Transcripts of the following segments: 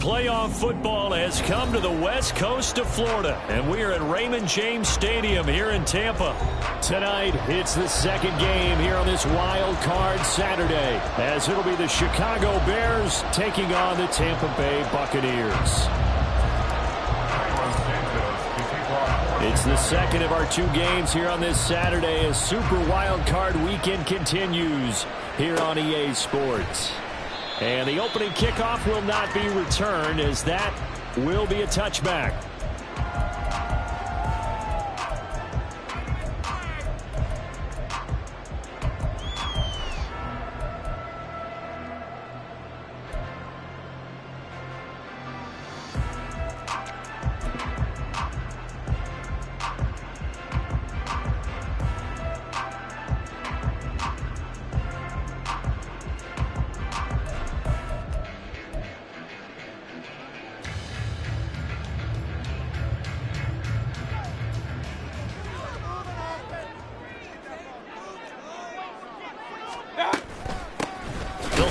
Playoff football has come to the west coast of Florida, and we are at Raymond James Stadium here in Tampa. Tonight, it's the second game here on this wild card Saturday, as it'll be the Chicago Bears taking on the Tampa Bay Buccaneers. It's the second of our two games here on this Saturday as Super Wild Card Weekend continues here on EA Sports. And the opening kickoff will not be returned, as that will be a touchback.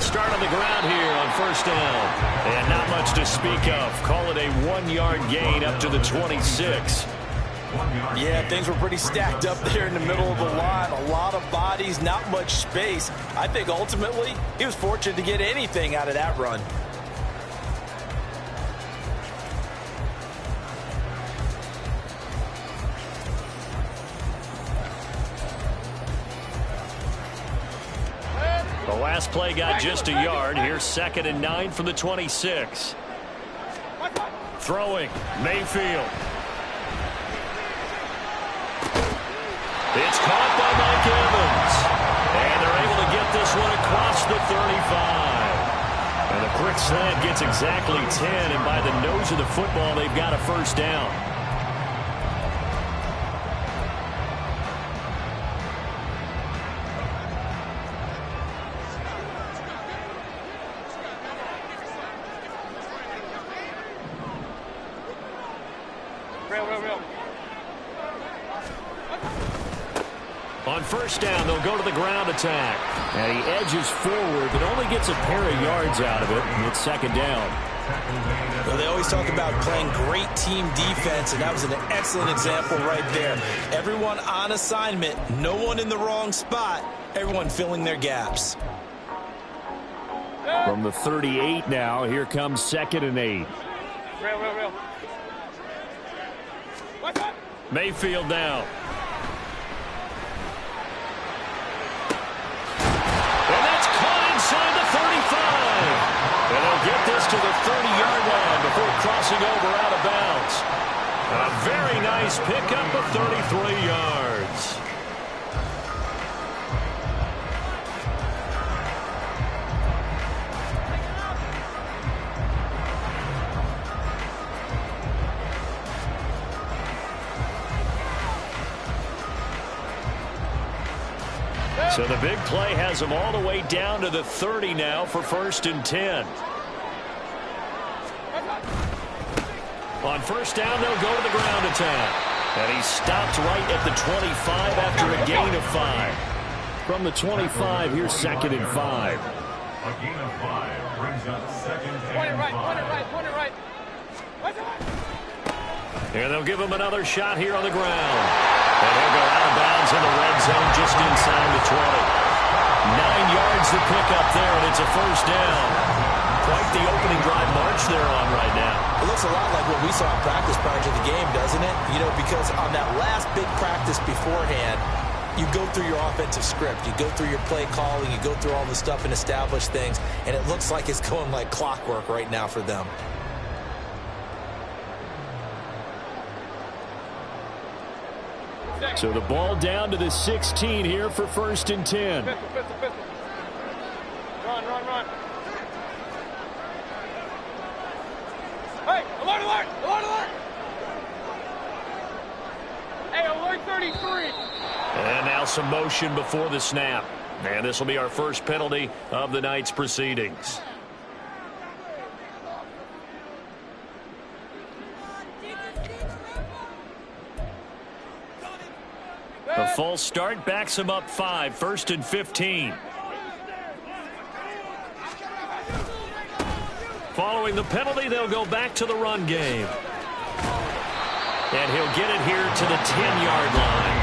Start on the ground here on first down. And not much to speak of. Call it a 1-yard gain up to the 26. Yeah, things were pretty stacked up there in the middle of the line. A lot of bodies, not much space. I think ultimately he was fortunate to get anything out of that run. The last play got just a yard. Here's 2nd and 9 from the 26. Throwing, Mayfield. It's caught by Mike Evans. And they're able to get this one across the 35. And the quick slant gets exactly 10. And by the nose of the football, they've got a first down. On first down, they'll go to the ground attack. And he edges forward, but only gets a pair of yards out of it. And it's 2nd down. Well, they always talk about playing great team defense, and that was an excellent example right there. Everyone on assignment, no one in the wrong spot, everyone filling their gaps. From the 38 now, here comes 2nd and 8. Mayfield now. Inside the 35. And they'll get this to the 30-yard line before crossing over out of bounds. A very nice pickup of 33 yards. So the big play has them all the way down to the 30 now for 1st and 10. On first down, they'll go to the ground attack. And he stopped right at the 25 after a gain of 5. From the 25, here's 2nd and 5. A gain of 5 brings up 2nd and 5. Point it right. And they'll give him another shot here on the ground. And he'll go out of bounds in the red zone just inside the 20. 9 yards to pick up there, and it's a first down. Quite the opening drive march they're on right now. It looks a lot like what we saw in practice prior to the game, doesn't it? You know, because on that last big practice beforehand, you go through your offensive script. You go through your play calling. You go through all the stuff and establish things. And it looks like it's going like clockwork right now for them. So the ball down to the 16 here for 1st and 10. Run. Hey, alert! Hey, alert 33. And now some motion before the snap. And this will be our first penalty of the night's proceedings. A false start backs him up 5, 1st and 15. Following the penalty, they'll go back to the run game. And he'll get it here to the 10-yard line.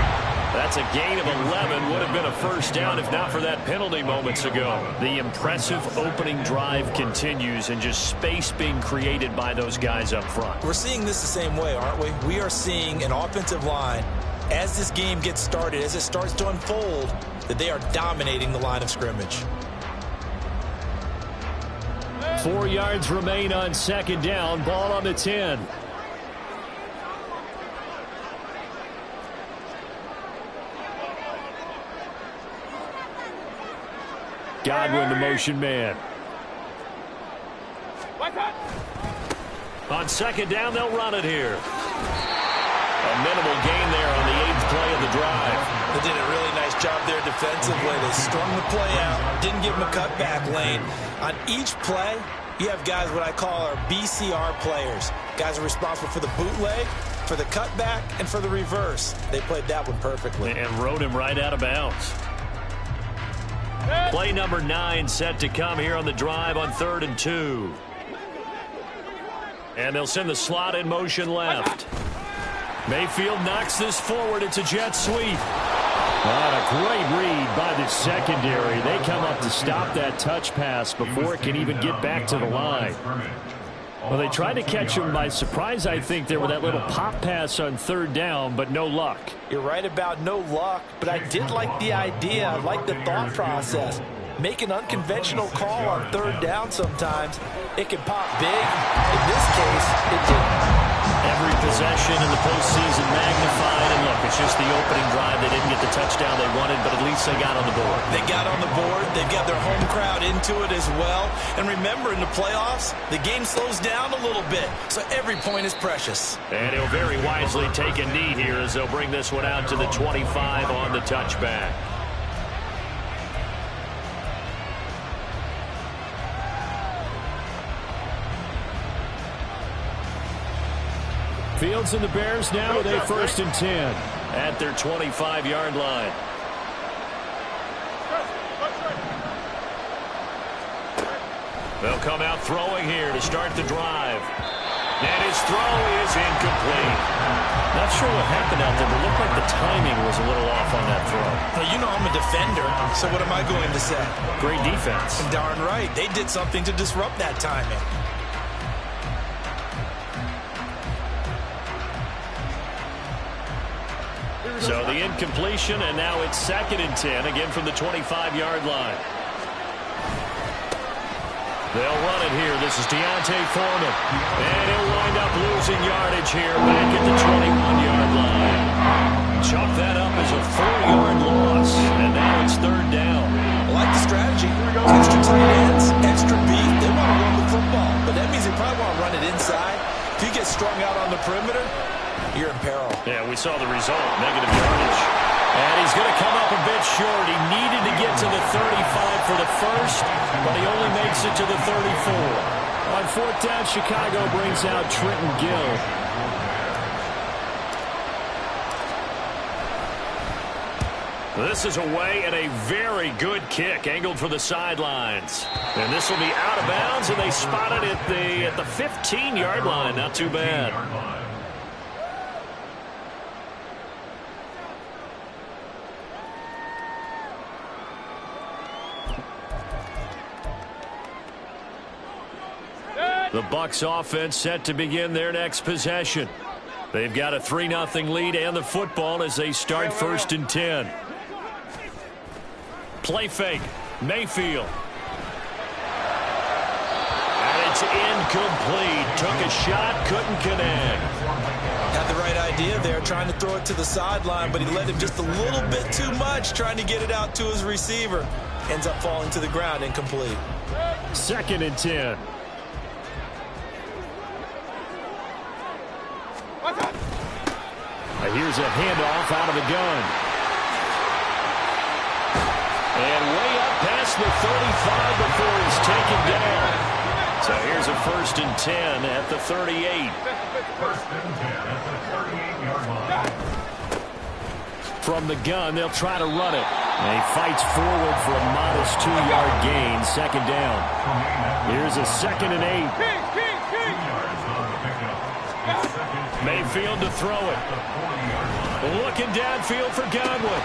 That's a gain of 11. Would have been a first down if not for that penalty moments ago. The impressive opening drive continues and just space being created by those guys up front. We're seeing this the same way, aren't we? We are seeing an offensive line, as this game gets started, as it starts to unfold, that they are dominating the line of scrimmage. 4 yards remain on 2nd down. Ball on the 10. Godwin, the motion man. On 2nd down, they'll run it here. A minimal gain there on the 8th play of the drive. They did a really nice job there defensively. They strung the play out, didn't give them a cutback lane. On each play, you have guys what I call our BCR players. Guys are responsible for the bootleg, for the cutback, and for the reverse. They played that one perfectly. And rode him right out of bounds. Play number 9 set to come here on the drive on 3rd and 2. And they'll send the slot in motion left. Mayfield knocks this forward. It's a jet sweep. And a great read by the secondary. They come up to stop that touch pass before it can even get back to the line. Well, they tried to catch him by surprise, I think, there with that little pop pass on 3rd down, but no luck. You're right about no luck, but I did like the idea. I like the thought process. Make an unconventional call on 3rd down sometimes. It can pop big. In this case, it didn't. Every possession in the postseason magnified, and look, it's just the opening drive. They didn't get the touchdown they wanted, but at least they got on the board. They got on the board. They've got their home crowd into it as well. And remember, in the playoffs, the game slows down a little bit, so every point is precious. And he'll very wisely take a knee here as they'll bring this one out to the 25 on the touchback. Fields and the Bears now with a 1st and 10 at their 25-yard line. They'll come out throwing here to start the drive. And his throw is incomplete. Not sure what happened out there, but it looked like the timing was a little off on that throw. Well, you know I'm a defender, so what am I going to say? Great defense. Darn right. They did something to disrupt that timing. So the incompletion, and now it's 2nd and 10, again from the 25-yard line. They'll run it here. This is Deontay Foreman. And he'll wind up losing yardage here back at the 21-yard line. Chalk that up as a 4-yard loss, and now it's 3rd down. I like the strategy. Extra tight ends, extra beat. They want to run the football, but that means they probably want to run it inside. If you get strung out on the perimeter, you're in peril. Yeah, we saw the result, negative yardage. And he's going to come up a bit short. He needed to get to the 35 for the first, but he only makes it to the 34. On 4th down, Chicago brings out Trenton Gill. This is away and a very good kick, angled for the sidelines. And this will be out of bounds, and they spot it at the 15-yard line. Not too bad. The Bucs offense set to begin their next possession. They've got a 3-0 lead and the football as they start 1st and 10. Play fake. Mayfield. And It's incomplete. Took a shot, couldn't connect. Had the right idea there, trying to throw it to the sideline, but he let him just a little bit too much, trying to get it out to his receiver. Ends up falling to the ground, incomplete. 2nd and 10. Here's a handoff out of the gun. And way up past the 35 before he's taken down. So here's a 1st and 10 at the 38. 1st and 10 at the 38-yard line. From the gun, they'll try to run it. And he fights forward for a modest 2-yard gain, 2nd down. Here's a 2nd and 8. Mayfield to throw it. Looking downfield for Godwin.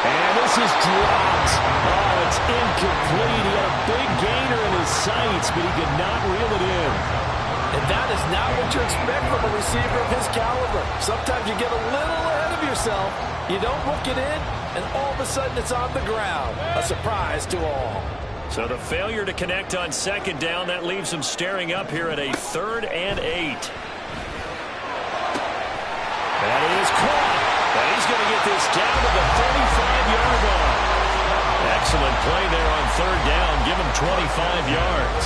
And this is dropped. Oh, it's incomplete. He had a big gainer in his sights, but he could not reel it in. And that is not what you expect from a receiver of his caliber. Sometimes you get a little ahead of yourself. You don't look it in, and all of a sudden it's on the ground. A surprise to all. So the failure to connect on 2nd down, that leaves him staring up here at a 3rd and 8. That is caught. And he's going to get this down to the 35-yard line. Excellent play there on 3rd down. Give him 25 yards.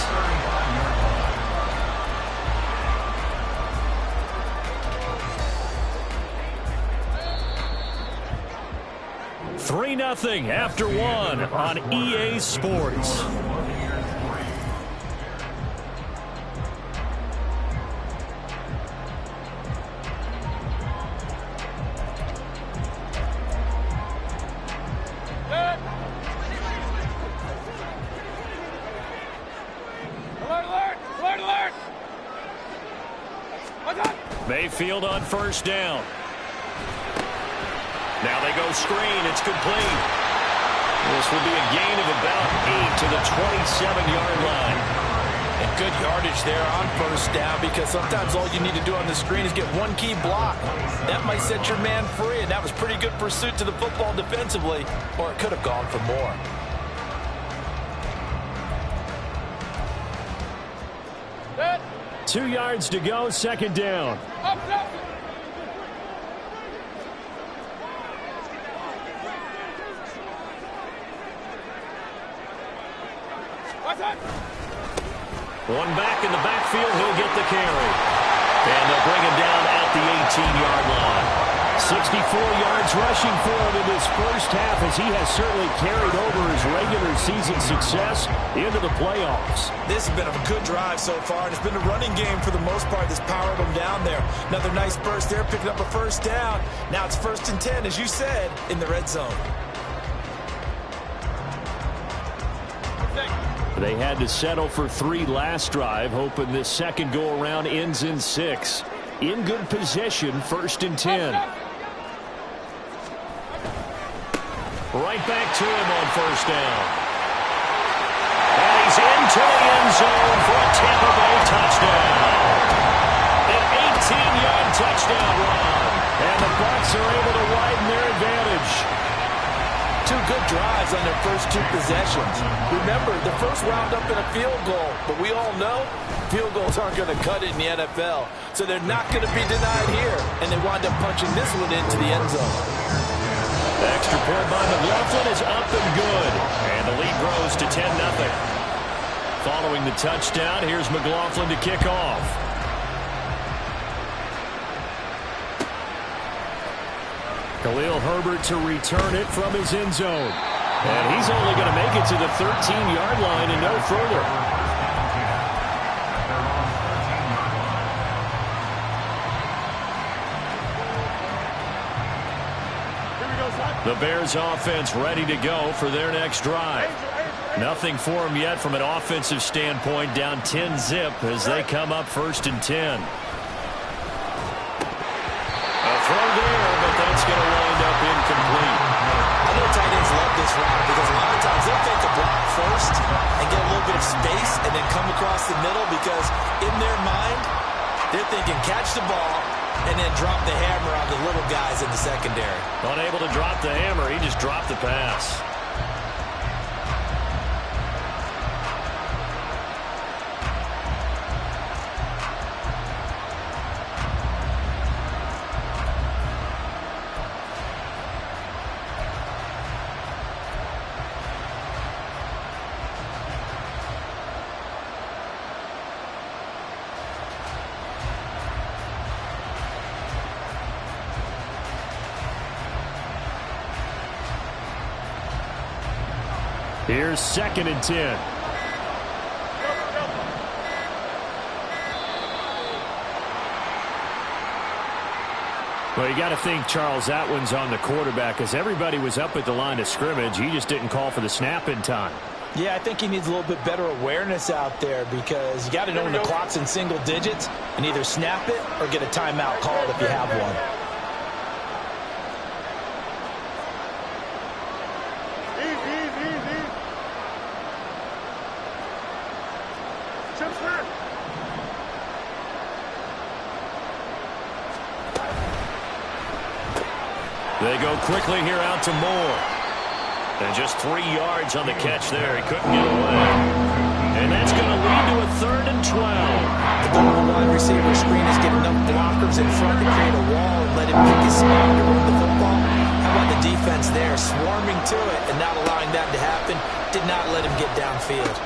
3-0 after 1 on EA Sports. Mayfield on 1st down. Now they go screen. It's complete. This will be a gain of about 8 to the 27-yard line. And good yardage there on 1st down, because sometimes all you need to do on the screen is get one key block. That might set your man free, and that was pretty good pursuit to the football defensively, or it could have gone for more. Set. 2 yards to go, 2nd down. Up. One back in the backfield, he'll get the carry. And they'll bring him down at the 18-yard line. 64 yards rushing for him in this first half, as he has certainly carried over his regular season success into the playoffs. This has been a good drive so far, and it's been a running game for the most part that's powered them down there. Another nice burst there, picking up a 1st down. Now it's 1st and 10, as you said, in the red zone. They had to settle for 3 last drive, hoping this second go-around ends in 6. In good position, 1st and 10. Right back to him on 1st down. And he's into the end zone for a Tampa Bay touchdown. An 18-yard touchdown run. And the Bucs are able to widen their advantage. 2 good drives on their first 2 possessions. Remember, the first wound up in a field goal, but we all know field goals aren't going to cut it in the NFL, so they're not going to be denied here, and they wind up punching this one into the end zone. The extra point by McLaughlin is up and good, and the lead grows to 10-0. Following the touchdown, here's McLaughlin to kick off. Khalil Herbert to return it from his end zone. And he's only going to make it to the 13-yard line and no further. The Bears offense ready to go for their next drive. Nothing for them yet from an offensive standpoint, down 10-zip as they come up 1st and 10. Throw there, but that's going to wind up incomplete. I know tight ends love this route because a lot of times they'll take the block first and get a little bit of space and then come across the middle, because in their mind, they're thinking catch the ball and then drop the hammer on the little guys in the secondary. Unable to drop the hammer, he just dropped the pass. Here's 2nd and 10. Well, you got to think, Charles, that one's on the quarterback because everybody was up at the line of scrimmage. He just didn't call for the snap in time. Yeah, I think he needs a little bit better awareness out there because you got to know when the clock's in single digits and either snap it or get a timeout called if you have one. They go quickly here out to Moore. And just 3 yards on the catch there. He couldn't get away. And that's going to lead to a 3rd and 12. The goal of a wide receiver screen is get enough blockers in front to create a wall and let him pick his spot to run the football. How about the defense there, swarming to it and not allowing that to happen? Did not let him get downfield.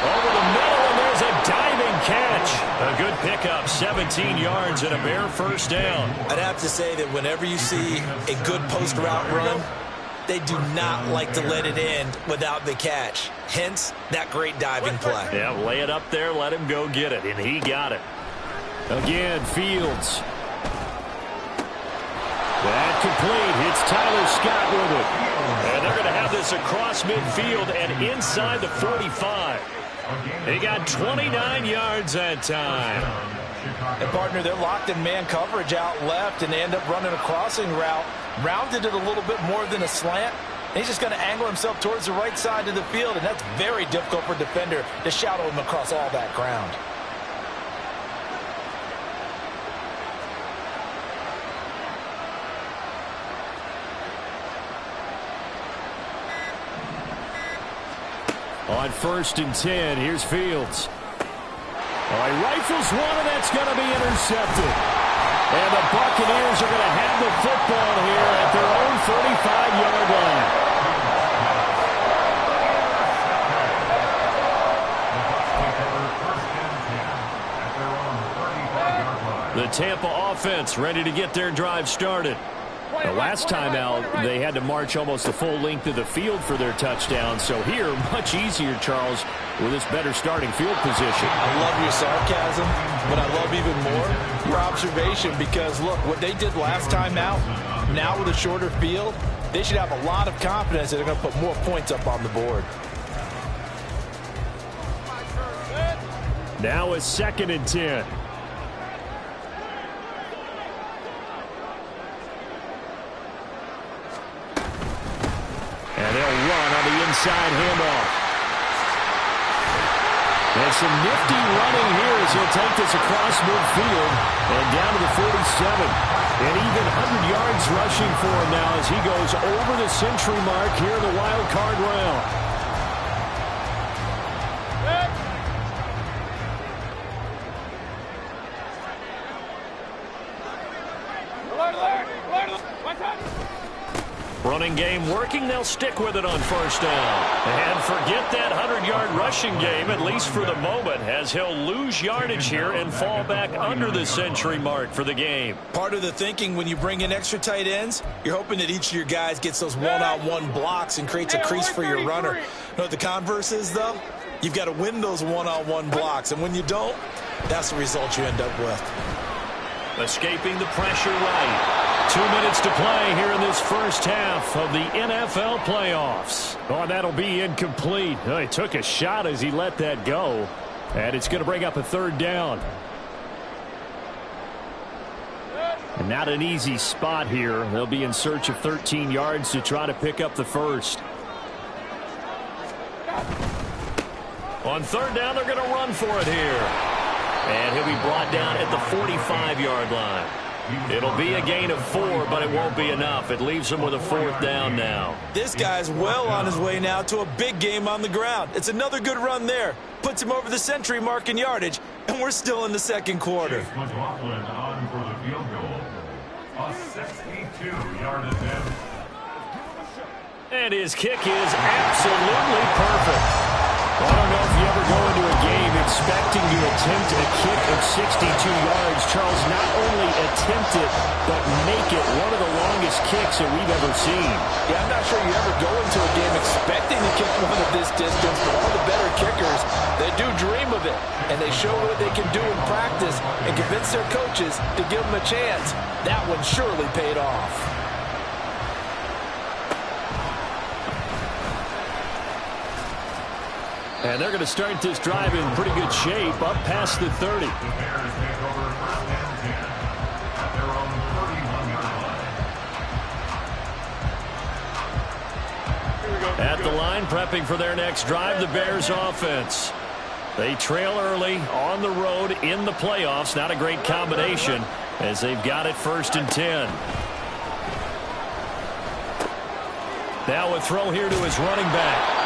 Over the middle, and there's a diving catch. A good pickup, 17 yards and a bare first down. I'd have to say that whenever you see a good post route run, they do not like to let it end without the catch. Hence, that great diving play. Yeah, lay it up there, let him go get it, and he got it. Again, Fields. That complete. It's Tyler Scott with it. And they're going to have this across midfield and inside the 45. He got 29 yards that time. And, partner, they're locked in man coverage out left, and they end up running a crossing route. Rounded it a little bit more than a slant. And he's just going to angle himself towards the right side of the field, and that's very difficult for a defender to shadow him across all that ground. On 1st and 10, here's Fields. Oh, he rifles one, and that's going to be intercepted. And the Buccaneers are going to have the football here at their own 45-yard line. The Tampa offense ready to get their drive started. The last time out, they had to march almost the full length of the field for their touchdown. So here, much easier, Charles, with this better starting field position. I love your sarcasm, but I love even more your observation because, look, what they did last time out, now with a shorter field, they should have a lot of confidence that they're going to put more points up on the board. Now it's 2nd and 10. And they'll run on the inside handoff. And some nifty running here as he'll take this across midfield and down to the 47. And even 100 yards rushing for him now as he goes over the century mark here in the wild card round. Running game working, they'll stick with it on 1st down. And forget that 100-yard rushing game, at least for the moment, as he'll lose yardage here and fall back under the century mark for the game. Part of the thinking when you bring in extra tight ends, you're hoping that each of your guys gets those one-on-one blocks and creates a crease for your runner. You know what the converse is, though? You've got to win those one-on-one blocks, and when you don't, that's the result you end up with. Escaping the pressure right. 2 minutes to play here in this first half of the NFL playoffs. Oh, that'll be incomplete. Oh, he took a shot as he let that go. And it's going to bring up a 3rd down. And not an easy spot here. They'll be in search of 13 yards to try to pick up the first. On 3rd down, they're going to run for it here. And he'll be brought down at the 45-yard line. It'll be a gain of 4, but it won't be enough. It leaves him with a 4th down now. This guy's well on his way now to a big game on the ground. It's another good run there. Puts him over the century mark in yardage, and we're still in the 2nd quarter. McLaughlin on for the field goal. A 62-yard attempt. And his kick is absolutely perfect. I don't know if you ever go into a game expecting to attempt a kick of 62 yards. Charles, not only attempt it, but make it one of the longest kicks that we've ever seen. Yeah, I'm not sure you ever go into a game expecting to kick one of this distance, but all the better kickers, they do dream of it, and they show what they can do in practice and convince their coaches to give them a chance. That one surely paid off. And they're going to start this drive in pretty good shape, up past the 30. The Bears take over first and 10 at their own 31-yard line. At the line, prepping for their next drive, the Bears offense. They trail early on the road in the playoffs. Not a great combination as they've got it first and 10. Now a throw here to his running back.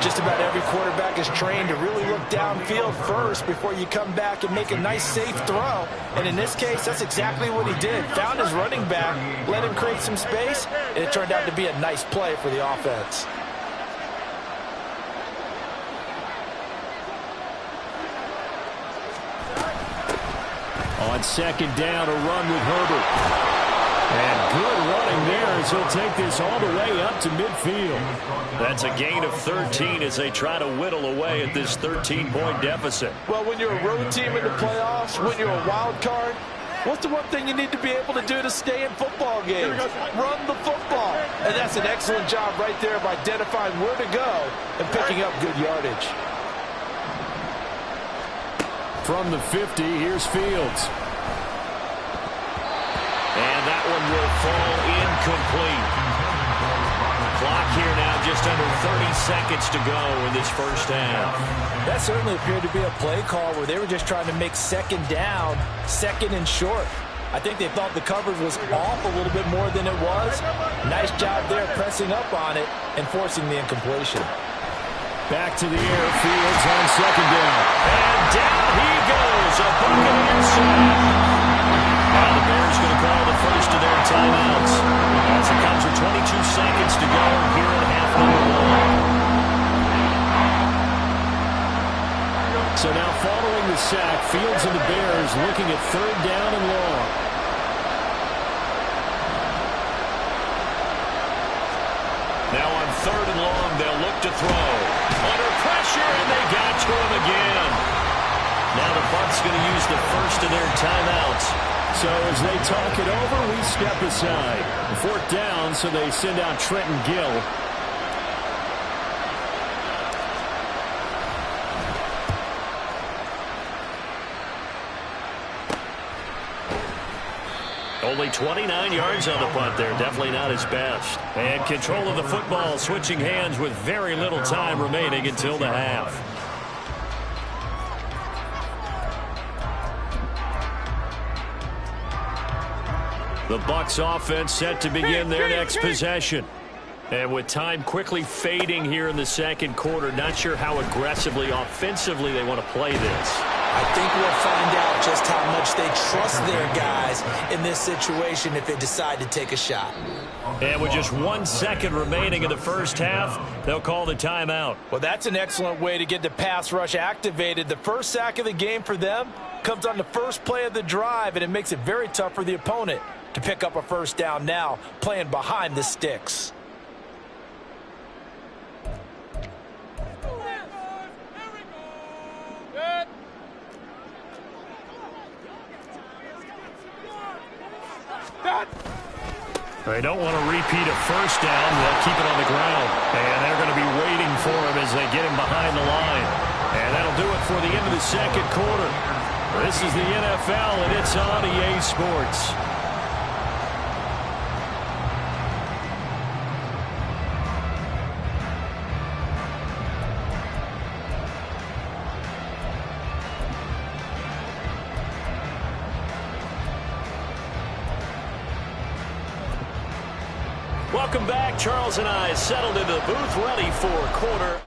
Just about every quarterback is trained to really look downfield first before you come back and make a nice, safe throw. And in this case, that's exactly what he did. Found his running back, let him create some space, and it turned out to be a nice play for the offense. On second down, a run with Herbert. And good running there as he'll take this all the way up to midfield. That's a gain of 13 as they try to whittle away at this 13-point deficit. Well, when you're a road team in the playoffs, when you're a wild card, what's the one thing you need to be able to do to stay in football games? Run the football. And that's an excellent job right there of identifying where to go and picking up good yardage. From the 50, here's Fields. And that one will fall incomplete. Clock here now, just under 30 seconds to go in this first half. That certainly appeared to be a play call where they were just trying to make second down, second and short. I think they thought the coverage was off a little bit more than it was. Nice job there pressing up on it and forcing the incompletion. Back to the air, Fields on second down. And down he goes, a Buccaneers sack. Now the Bears going to call the first of their timeouts as it comes with 22 seconds to go here in half number one. So now following the sack, Fields and the Bears looking at third down and long. Now on third and long, they'll look to throw. Under pressure, and they got to him again. Now the Bucs going to use the first of their timeouts. So as they talk it over, we step aside. Fourth down, so they send out Trenton Gill. Only 29 yards on the punt there. Definitely not his best. And control of the football, switching hands with very little time remaining until the half. The Bucs offense set to begin their next possession. And with time quickly fading here in the second quarter, not sure how aggressively, offensively they want to play this. I think we'll find out just how much they trust their guys in this situation if they decide to take a shot. And with just 1 second remaining in the first half, they'll call the timeout. Well, that's an excellent way to get the pass rush activated. The first sack of the game for them comes on the first play of the drive, and it makes it very tough for the opponent to pick up a first down now, playing behind the sticks. They don't want to repeat a first down. They'll keep it on the ground. And they're going to be waiting for him as they get him behind the line. And that'll do it for the end of the second quarter. This is the NFL, and it's on EA Sports. Welcome back. Charles and I settled into the booth ready for quarter.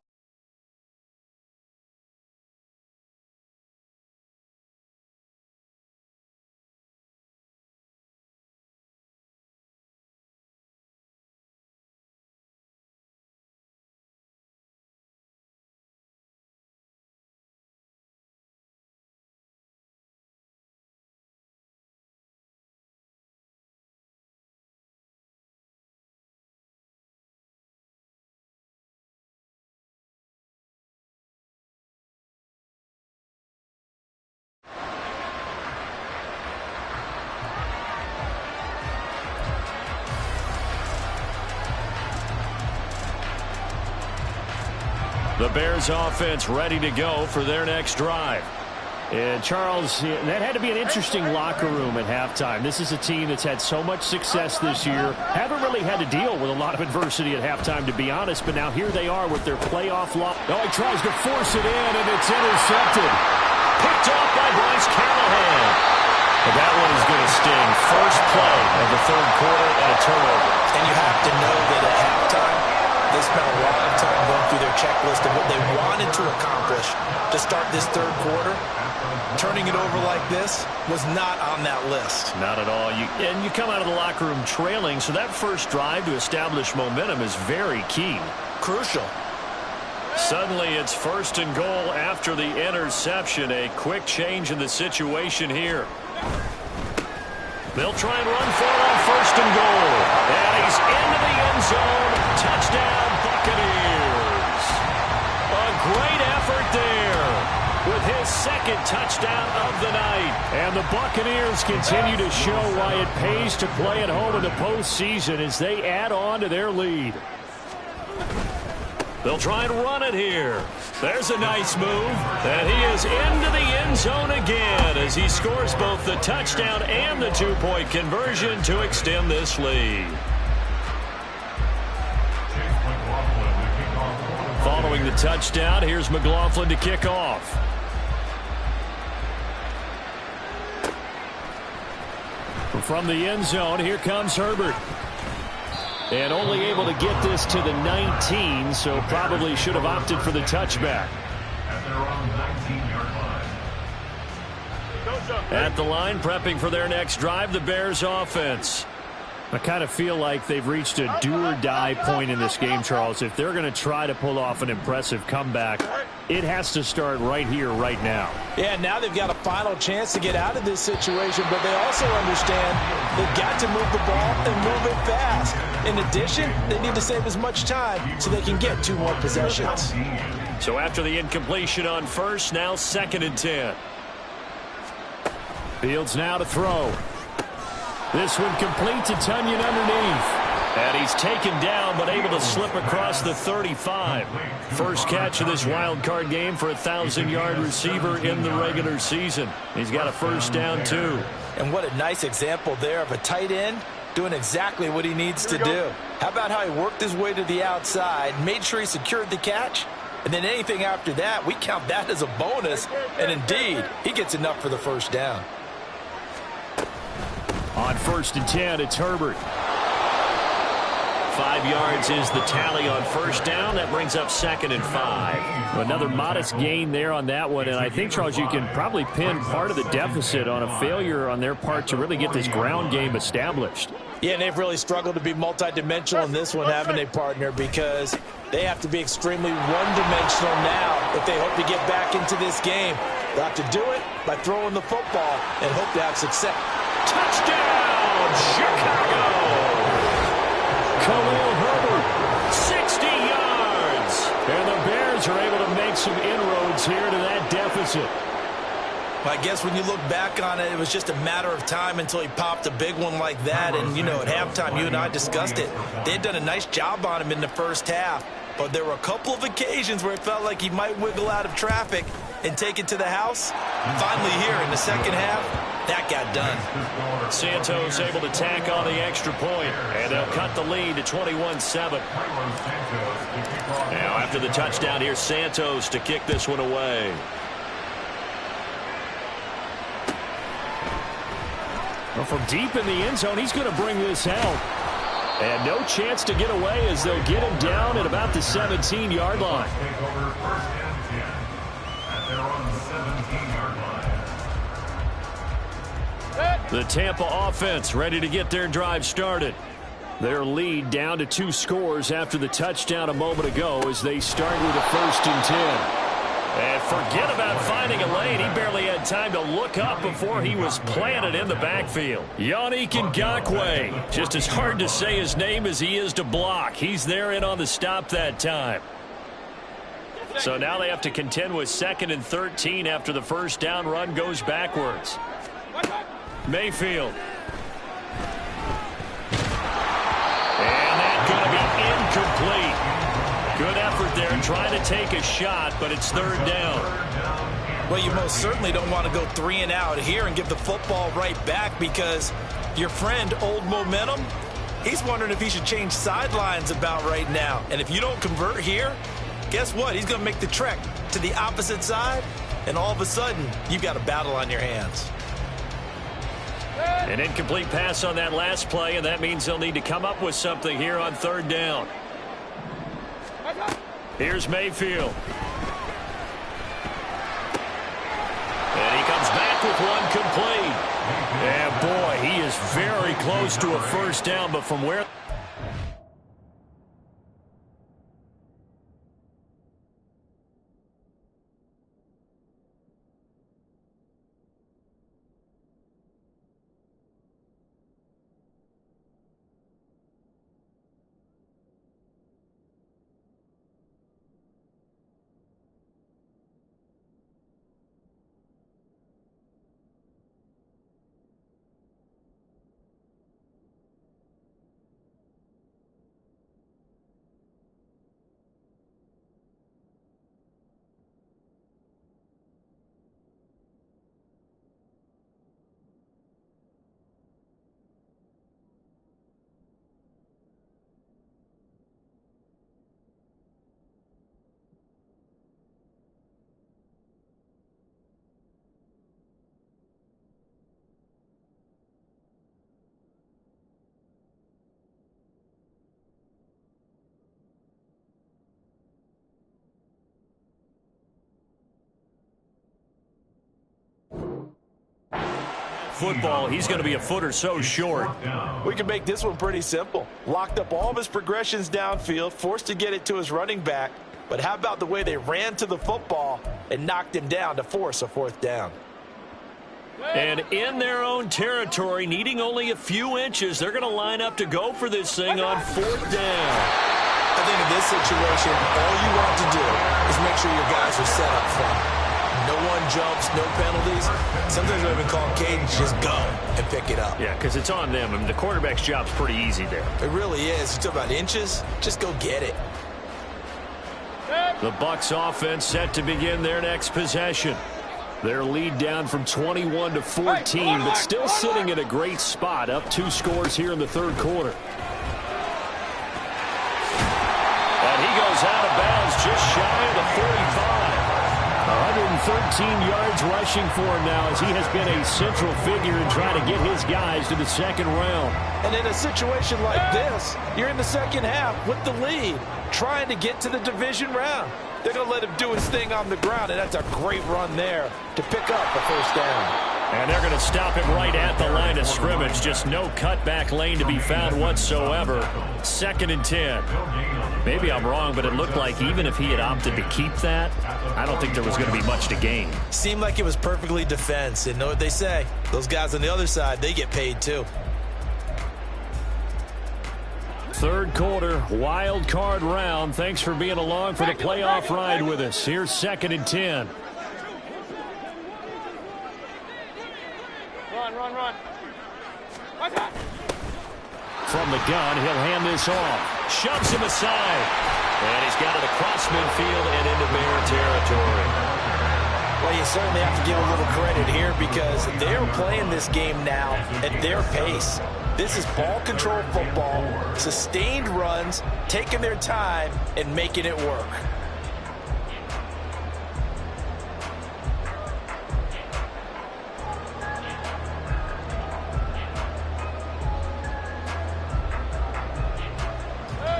The Bears offense ready to go for their next drive. And Charles, that had to be an interesting locker room at halftime. This is a team that's had so much success this year. Haven't really had to deal with a lot of adversity at halftime, to be honest. But now here they are with their playoff loss. Oh, he tries to force it in, and it's intercepted. Picked off by Bryce Callahan. But that one is going to sting. First play of the third quarter and a turnover. And you have to know that at halftime, they spent a lot of time going through their checklist of what they wanted to accomplish to start this third quarter. Turning it over like this was not on that list. Not at all. And you come out of the locker room trailing, so that first drive to establish momentum is very key. Crucial. Suddenly it's first and goal after the interception. A quick change in the situation here. They'll try and run for it on first and goal. And he's into the end zone. Touchdown, Buccaneers. A great effort there with his second touchdown of the night. And the Buccaneers continue to show why it pays to play at home in the postseason as they add on to their lead. They'll try and run it here. There's a nice move. And he is into the end zone again as he scores both the touchdown and the two-point conversion to extend this lead. Following the touchdown, here's McLaughlin to kick off. From the end zone, here comes Herbert. And only able to get this to the 19, so probably should have opted for the touchback. At the line, prepping for their next drive, the Bears offense. I kind of feel like they've reached a do-or-die point in this game, Charles. If they're going to try to pull off an impressive comeback, it has to start right here, right now. Yeah, now they've got a final chance to get out of this situation, but they also understand they've got to move the ball and move it fast. In addition, they need to save as much time so they can get 2 more possessions. So after the incompletion on first, now 2nd and 10. Fields now to throw. This one complete to Tunyon underneath. And he's taken down, but able to slip across the 35. First catch of this wild card game for a 1,000-yard receiver in the regular season. He's got a first down, too. And what a nice example there of a tight end doing exactly what he needs to do. How about how he worked his way to the outside, made sure he secured the catch, and then anything after that, we count that as a bonus. And indeed, he gets enough for the first down. On 1st and 10, it's Herbert. 5 yards is the tally on first down. That brings up 2nd and 5. Another modest gain there on that one. And I think, Charles, you can probably pin part of the deficit on a failure on their part to really get this ground game established. Yeah, and they've really struggled to be multidimensional in this one, haven't they, partner? Because they have to be extremely one-dimensional now if they hope to get back into this game. They'll have to do it by throwing the football and hope to have success. Touchdown, Chicago! Khalil Herbert, 60 yards. And the Bears are able to make some inroads here to that deficit. I guess when you look back on it, it was just a matter of time until he popped a big one like that. And, you know, at halftime, you and I discussed it. They had done a nice job on him in the first half. But there were a couple of occasions where it felt like he might wiggle out of traffic and take it to the house. Finally here in the second half, that got done. Santos able to tack on the extra point, and they'll cut the lead to 21-7. Now after the touchdown, here's Santos to kick this one away. Well, from deep in the end zone, he's going to bring this out. And no chance to get away as they'll get him down at about the 17-yard line. The Tampa offense ready to get their drive started. Their lead down to 2 scores after the touchdown a moment ago as they start with a 1st and 10. And forget about finding a lane. He barely had time to look up before he was planted in the backfield. Yannick Ngakoue. Just as hard to say his name as he is to block. He's there in on the stop that time. So now they have to contend with 2nd and 13 after the first down run goes backwards. Mayfield. And that's going to be incomplete. Good effort there trying to take a shot, but it's third down. Well, you most certainly don't want to go 3 and out here and give the football right back, because your friend, Old Momentum, he's wondering if he should change sidelines about right now. And if you don't convert here, guess what? He's going to make the trek to the opposite side, and all of a sudden, you've got a battle on your hands. An incomplete pass on that last play, and that means they'll need to come up with something here on third down. Here's Mayfield. And he comes back with one complete. And boy, he is very close to a first down, but from where... Football, he's going to be a foot or so short. We can make this one pretty simple. Locked up all of his progressions downfield, forced to get it to his running back. But how about the way they ran to the football and knocked him down to force a fourth down? And in their own territory, needing only a few inches, they're going to line up to go for this thing on fourth down. I think in this situation, all you want to do is make sure your guys are set up front. No one jumps, no penalties. Sometimes we even call them cadence, just go and pick it up. Yeah, because it's on them. I mean, the quarterback's job's pretty easy there. It really is. You talk about inches, just go get it. The Bucs offense set to begin their next possession. Their lead down from 21 to 14, but still sitting in a great spot, up 2 scores here in the third quarter. And he goes out of bounds just shy of the 45. 113 yards rushing for him now, as he has been a central figure in trying to get his guys to the second round. And in a situation like this, you're in the second half with the lead, trying to get to the division round. They're going to let him do his thing on the ground, and that's a great run there to pick up the first down. And they're going to stop him right at the line of scrimmage. Just no cutback lane to be found whatsoever. 2nd and 10. Maybe I'm wrong, but it looked like even if he had opted to keep that, I don't think there was going to be much to gain. Seemed like it was perfectly defense. And know what they say? Those guys on the other side, they get paid too. Third quarter, wild card round. Thanks for being along for the playoff ride with us. Here's 2nd and 10. Run. From the gun, he'll hand this off. Shoves him aside. And he's got it across midfield and into Bear territory. Well, you certainly have to give a little credit here, because they're playing this game now at their pace. This is ball control football, sustained runs, taking their time and making it work.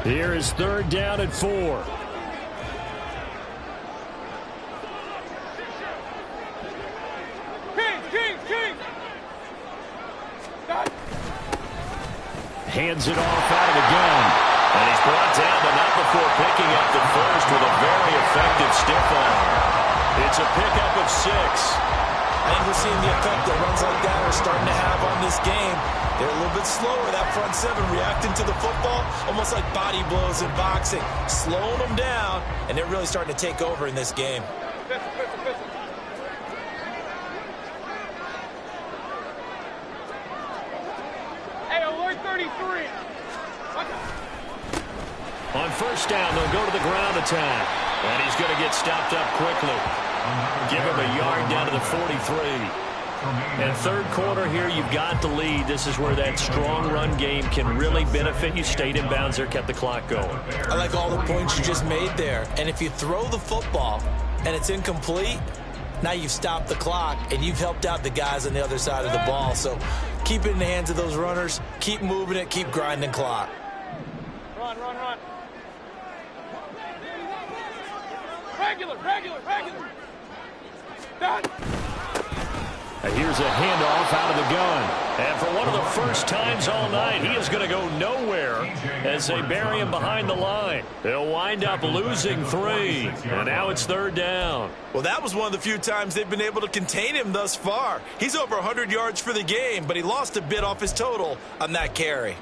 Here is 3rd down and 4. King. Hands it off out of the gun. And he's brought down, but not before picking up the first with a very effective stiff arm. It's a pickup of 6. I think we're seeing the effect that runs like that are starting to have on this game. They're a little bit slower, that front 7, reacting to the football, almost like body blows in boxing, slowing them down, and they're really starting to take over in this game. Hey, alert 33. On first down, they'll go to the ground attack. And he's going to get stopped up quickly. Give him a yard down to the 43. And third quarter here, you've got the lead. This is where that strong run game can really benefit you. Stayed in bounds there, kept the clock going. I like all the points you just made there. And if you throw the football and it's incomplete, now you've stopped the clock and you've helped out the guys on the other side of the ball. So keep it in the hands of those runners. Keep moving it. Keep grinding clock. Run, run, run. Regular, regular, regular. Done. Here's a handoff out of the gun. And for one of the first times all night, he is going to go nowhere as they bury him behind the line. They'll wind up losing 3. And now it's third down. Well, that was one of the few times they've been able to contain him thus far. He's over 100 yards for the game, but he lost a bit off his total on that carry.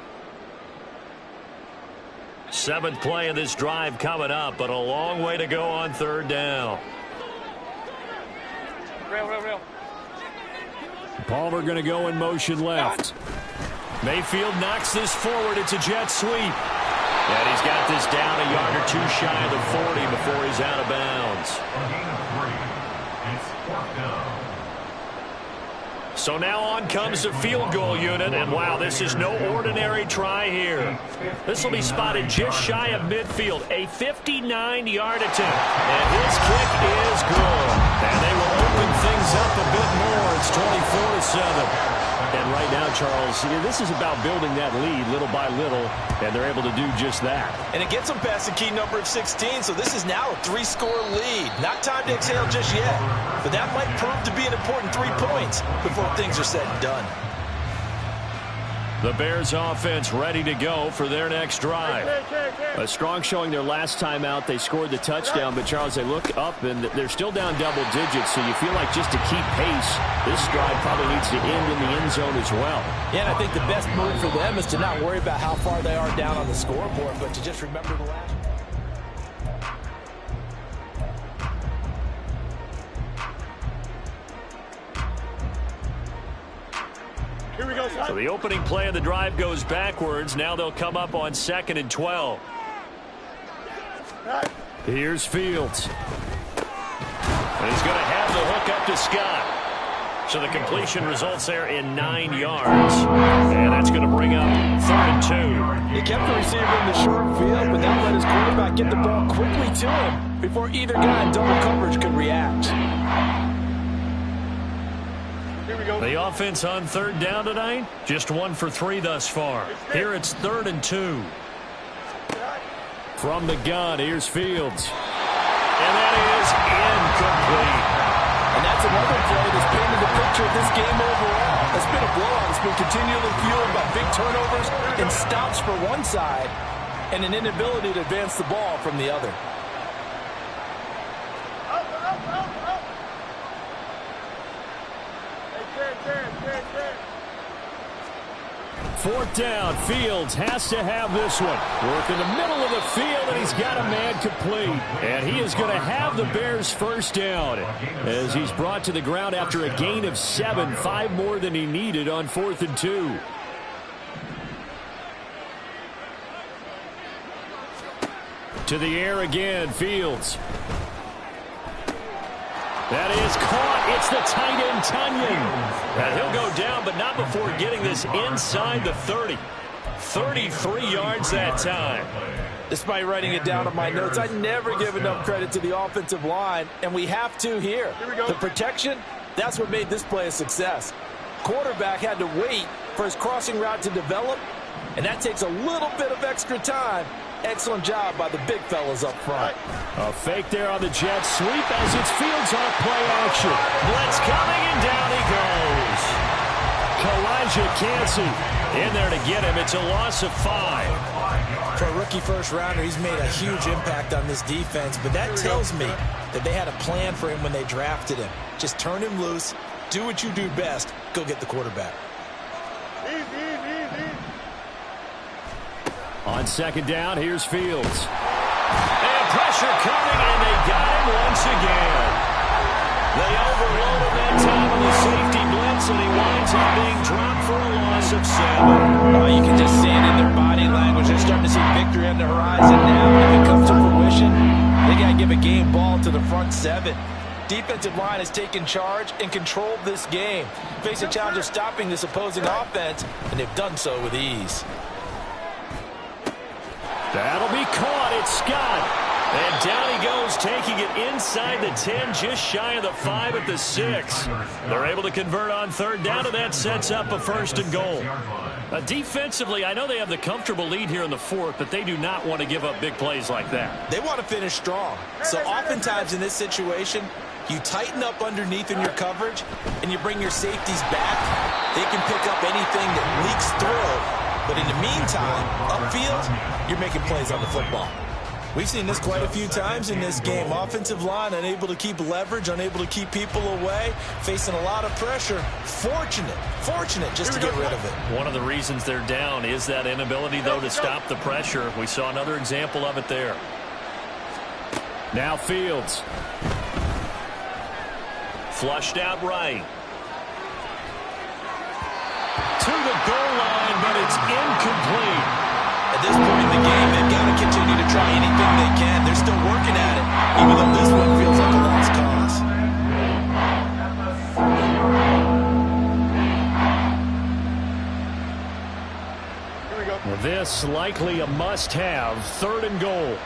7th play of this drive coming up, but a long way to go on third down. Rail, rail, rail. Palmer going to go in motion left. Mayfield knocks this forward. It's a jet sweep. And he's got this down a yard or two shy of the 40 before he's out of bounds. It's 4th down. So now on comes the field goal unit, and wow, this is no ordinary try here. This will be spotted just shy of midfield, a 59-yard attempt, and his kick is good. And they will open things up a bit more. It's 24-7. And right now, Charles, this is about building that lead little by little, and they're able to do just that. And it gets them past the key number of 16, so this is now a 3-score lead. Not time to exhale just yet, but that might prove to be an important 3 points before things are said and done. The Bears offense ready to go for their next drive. A strong showing their last time out. They scored the touchdown, but Charles, they look up and they're still down double digits, so you feel like just to keep pace, this drive probably needs to end in the end zone as well. Yeah, and I think the best move for them is to not worry about how far they are down on the scoreboard, but to just remember the last. Here we go, son. So the opening play of the drive goes backwards. Now they'll come up on 2nd and 12. Here's Fields. And he's going to have the hook up to Scott. So the completion results there in 9 yards. And that's going to bring up 3rd and 2. He kept the receiver in the short field, but that let his quarterback get the ball quickly to him before either guy in double coverage could react. The offense on 3rd down tonight, just 1 for 3 thus far. Here it's 3rd and 2. From the gun, here's Fields. And that is incomplete. And that's another play that's painted the picture of this game overall. It's been a blowout. It's been continually fueled by big turnovers and stops for one side and an inability to advance the ball from the other. 4th down, Fields has to have this one. Work in the middle of the field, and he's got a man complete. And he is going to have the Bears' first down as he's brought to the ground after a gain of 7, 5 more than he needed on 4th and 2. To the air again, Fields. That is caught. It's the tight end, Tunyon. And he'll go down, but not before getting this inside the 30. 33 yards that time. Despite writing it down on my notes, I never give enough credit to the offensive line, and we have to here. The protection, that's what made this play a success. Quarterback had to wait for his crossing route to develop, and that takes a little bit of extra time. Excellent job by the big fellas up front. A fake there on the jet sweep as it's Fields off play action. Blitz coming, and down he goes. Kalijah Cansey in there to get him. It's a loss of 5. For a rookie first rounder, he's made a huge impact on this defense, but that tells me that they had a plan for him when they drafted him. Just turn him loose, do what you do best, go get the quarterback. On 2nd down, here's Fields. And pressure coming, and they got him once again. They overload him that time on the safety blitz, and he winds up being dropped for a loss of 7. Oh, you can just see it in their body language. They're starting to see victory on the horizon now. If it comes to fruition, They got to give a game ball to the front seven. Defensive line has taken charge and controlled this game. Face a challenge of stopping this opposing offense, and they've done so with ease. That'll be caught. It's Scott. And down he goes, taking it inside the 10, just shy of the 5 at the 6. They're able to convert on third down, and that sets up a 1st and goal. Defensively, I know they have the comfortable lead here in the 4th, but they do not want to give up big plays like that. They want to finish strong. So oftentimes in this situation, you tighten up underneath in your coverage, and you bring your safeties back. They can pick up anything that leaks through. But in the meantime, upfield, you're making plays on the football. We've seen this quite a few times in this game. Offensive line unable to keep leverage, unable to keep people away, facing a lot of pressure. Fortunate just to get rid of it. One of the reasons they're down is that inability, though, to stop the pressure. We saw another example of it there. Now Fields. Flushed out right. To the goal line, but it's incomplete. At this point in the game, they've got to continue to try anything they can. They're still working at it, even though this one feels like a lost cause. Here we go. This likely a must-have. 3rd and goal.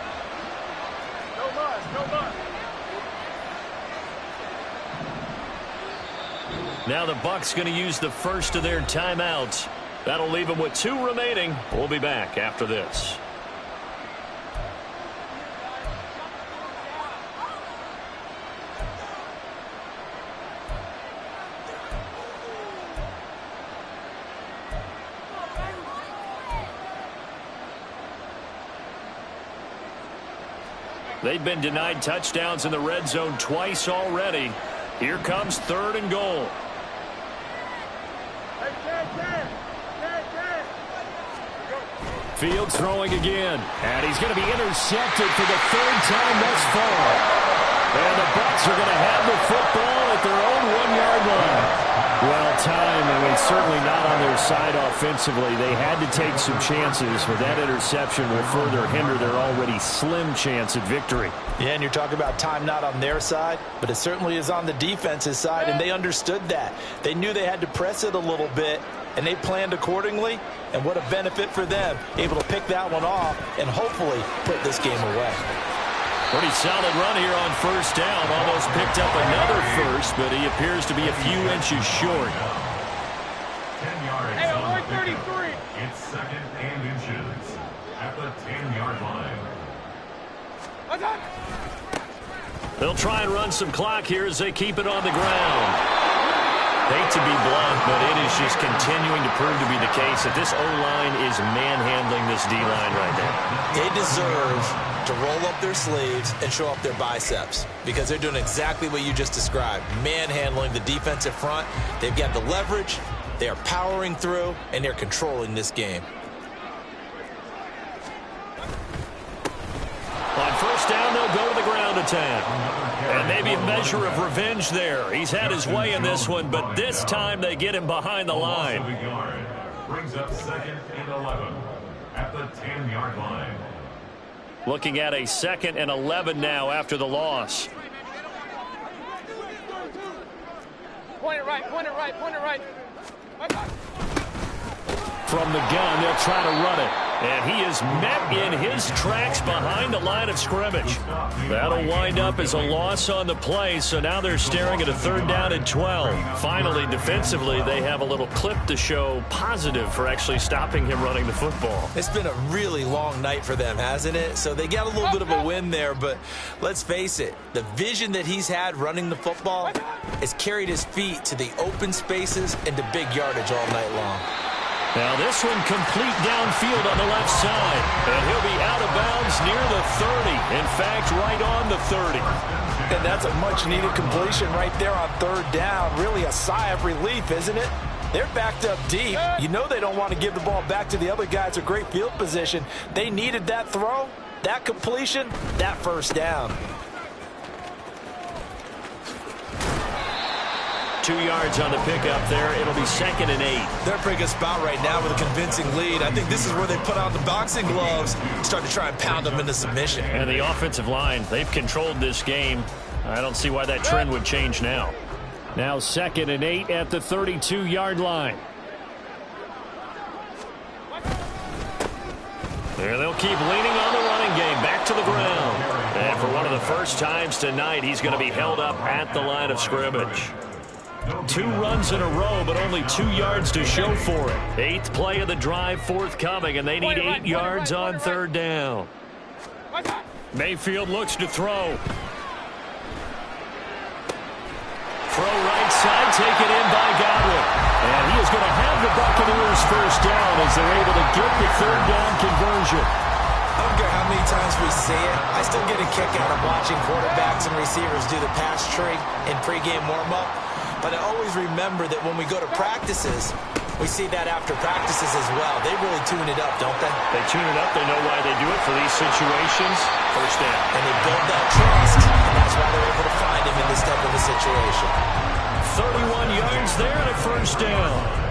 No buzz, no buzz. Now the Bucs going to use the first of their timeouts. That'll leave them with 2 remaining. We'll be back after this. They've been denied touchdowns in the red zone twice already. Here comes 3rd and goal. Fields throwing again, and he's going to be intercepted for the 3rd time thus far. And the Bucs are going to have the football at their own 1-yard line. Well, time, I mean, certainly not on their side offensively. They had to take some chances, but that interception will further hinder their already slim chance at victory. Yeah, and you're talking about time not on their side, but it certainly is on the defense's side, and they understood that. They knew they had to press it a little bit, and they planned accordingly, and what a benefit for them, able to pick that one off and hopefully put this game away. Pretty solid run here on 1st down. Almost picked up another first, but he appears to be a few inches short. 10 yards. Hey, I'm 33. It's 2nd and inches at the 10-yard line. Attack! They'll try and run some clock here as they keep it on the ground. Hate to be blunt, but it is just continuing to prove to be the case that this O-line is manhandling this D-line right now. They deserve to roll up their sleeves and show up their biceps because they're doing exactly what you just described, manhandling the defensive front. They've got the leverage, they are powering through, and they're controlling this game. On 1st down, they'll go to the ground attack. And maybe a measure of revenge there. He's had his way in this one, but this time they get him behind the line. Brings up 2nd and 11 at the 10-yard line. Looking at a 2nd and 11 now after the loss. Point it right, point it right, point it right. From the gun, they'll try to run it. And he is met in his tracks behind the line of scrimmage. That'll wind up as a loss on the play, so now they're staring at a 3rd down and 12. Finally, defensively, they have a little clip to show positive for actually stopping him running the football. It's been a really long night for them, hasn't it? So they got a little bit of a win there, but let's face it, the vision that he's had running the football has carried his feet to the open spaces and to big yardage all night long. Now this one complete downfield on the left side. And he'll be out of bounds near the 30. In fact, right on the 30. And that's a much-needed completion right there on 3rd down. Really a sigh of relief, isn't it? They're backed up deep. You know they don't want to give the ball back to the other guys. A great field position. They needed that throw, that completion, that 1st down. 2 yards on the pickup there. It'll be 2nd and 8. They're in a pretty good spot right now with a convincing lead. I think this is where they put on the boxing gloves, start to try and pound them into submission. And the offensive line, they've controlled this game. I don't see why that trend would change now. Now 2nd and 8 at the 32-yard line. There they'll keep leaning on the running game. Back to the ground. And for one of the first times tonight, he's going to be held up at the line of scrimmage. 2 runs in a row, but only 2 yards to show for it. 8th play of the drive forthcoming, and they need 8 yards on 3rd down. Mayfield looks to throw. Throw right side, taken in by Godwin. And he is going to have the Buccaneers first down as they're able to get the 3rd down conversion. I don't care how many times we see it, I still get a kick out of watching quarterbacks and receivers do the pass tree in pregame warm-up. But I always remember that when we go to practices, we see that after practices as well. They really tune it up, don't they? They tune it up. They know why they do it for these situations. First down. And they build that trust, and that's why they're able to find him in this type of a situation. 31 yards there and a first down.